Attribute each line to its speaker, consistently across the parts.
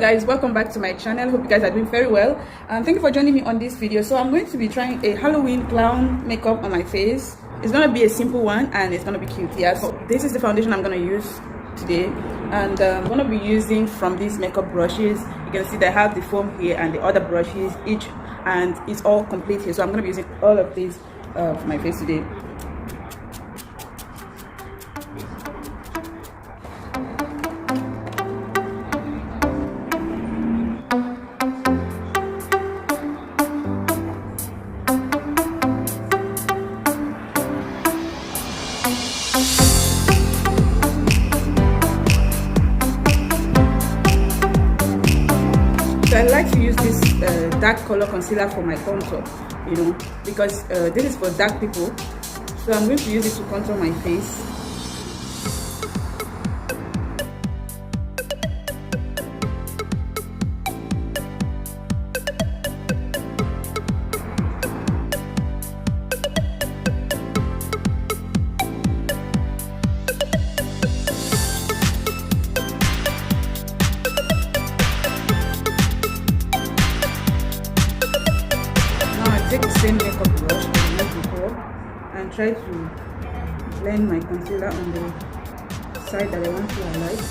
Speaker 1: guys, welcome back to my channel. Hope you guys are doing very well, and thank you for joining me on this video. So I'm going to be trying a Halloween clown makeup on my face. It's gonna be a simple one and it's gonna be cute. Yeah, so this is the foundation I'm gonna use today, and I'm gonna be using from these makeup brushes. You can see that I have the foam here and the other brushes each, and it's all complete here. So I'm gonna be using all of these for my face today. So I like to use this dark color concealer for my contour, you know, because this is for dark people. So I'm going to use it to contour my face. Take the same makeup brush that I used before and try to blend my concealer on the side that I want to highlight.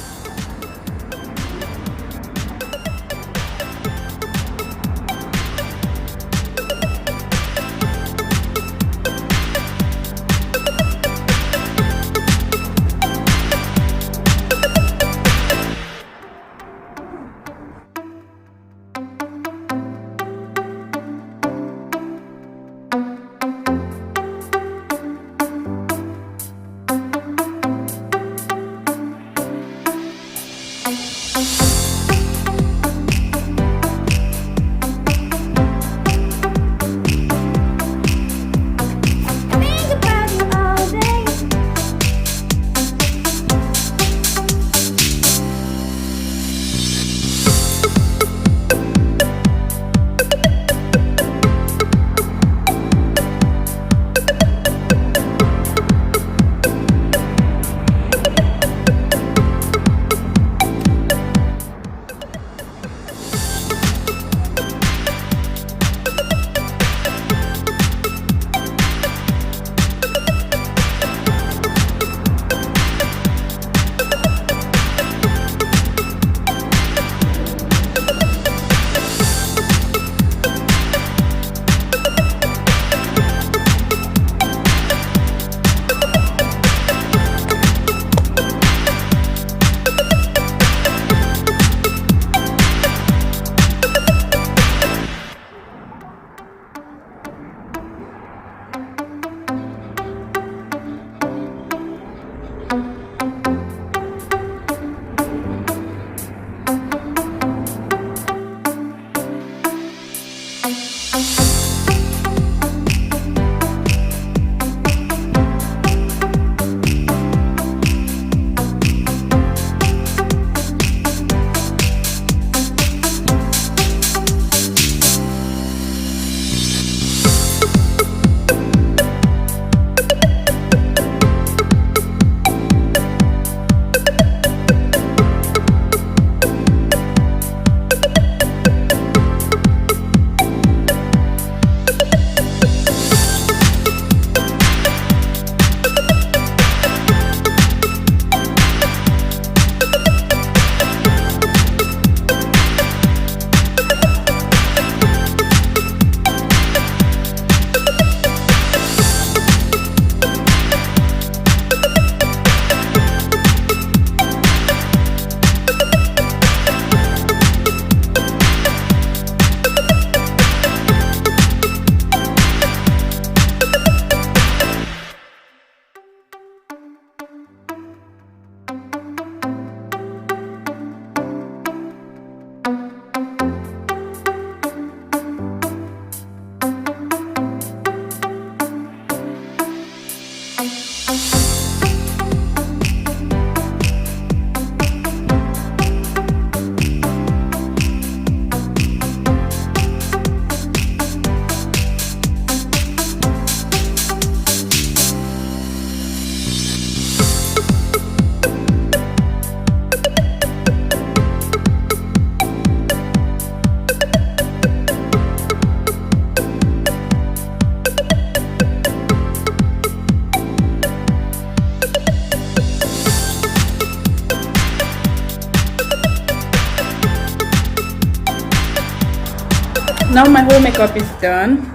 Speaker 1: now my whole makeup is done.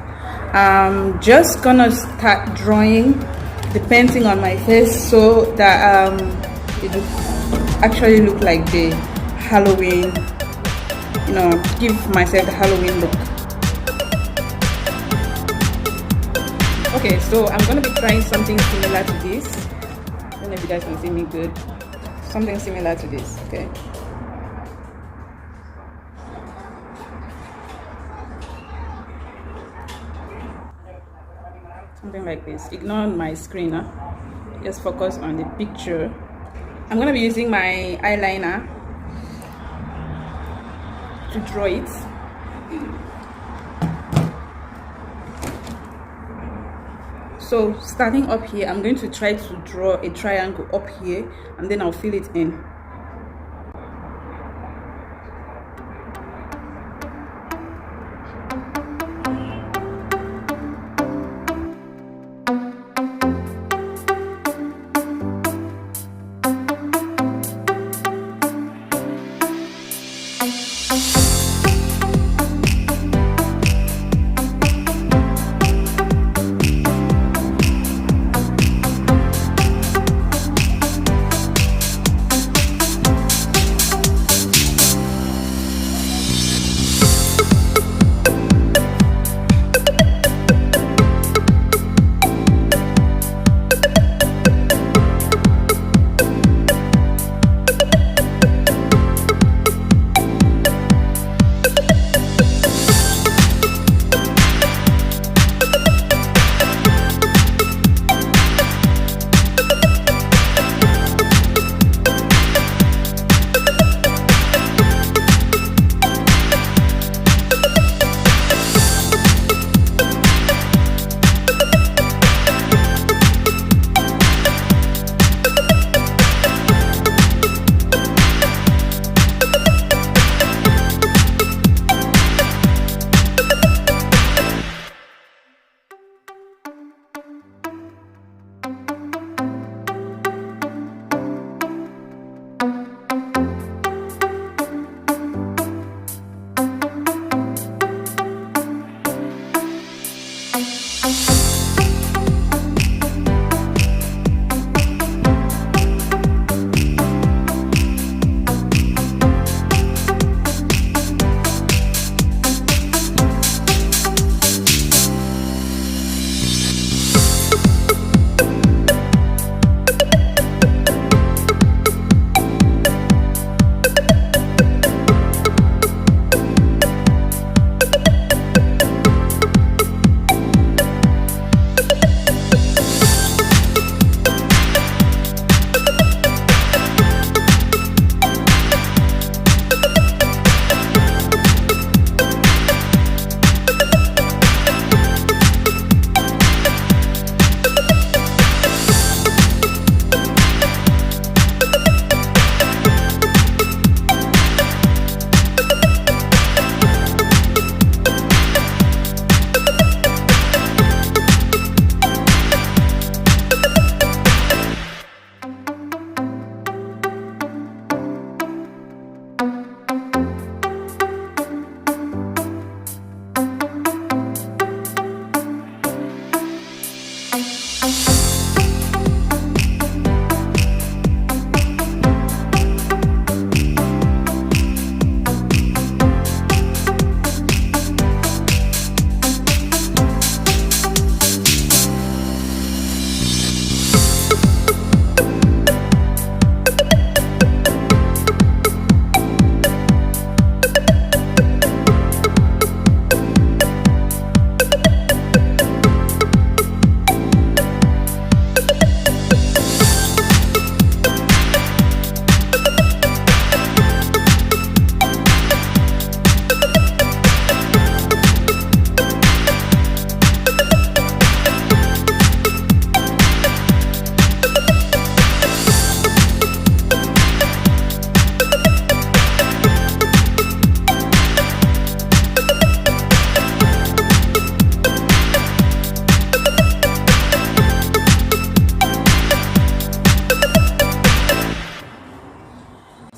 Speaker 1: I'm just gonna start drawing the painting on my face so that it will actually look like the Halloween, you know, give myself the Halloween look. Okay, so I'm gonna be trying something similar to this. I don't know if you guys can see me good. Something similar to this, okay? Something like this. Ignore my screen, huh? Just focus on the picture. I'm gonna be using my eyeliner to draw it. So starting up here, I'm going to try to draw a triangle up here, and then I'll fill it in.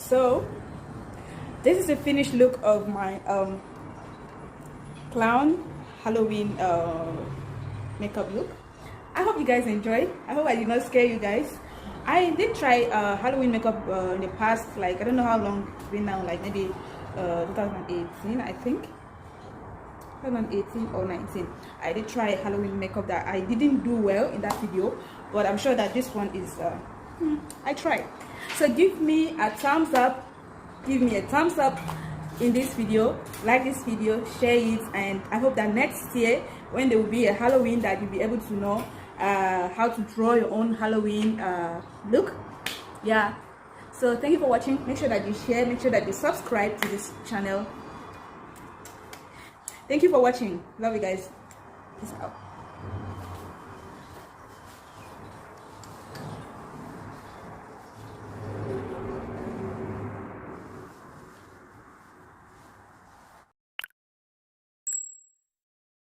Speaker 1: So this is the finished look of my clown Halloween makeup look. I hope you guys enjoy. I hope I did not scare you guys. I did try Halloween makeup in the past, like I don't know how long it's been now, like maybe 2018, I think 2018 or 19. I did try Halloween makeup that I didn't do well in that video, but I'm sure that this one is I tried. So give me a thumbs up, give me a thumbs up in this video, like this video, share it, and I hope that next year when there will be a Halloween that you'll be able to know how to draw your own Halloween look. Yeah, so thank you for watching. Make sure that you share, make sure that you subscribe to this channel. Thank you for watching. Love you guys. Peace out.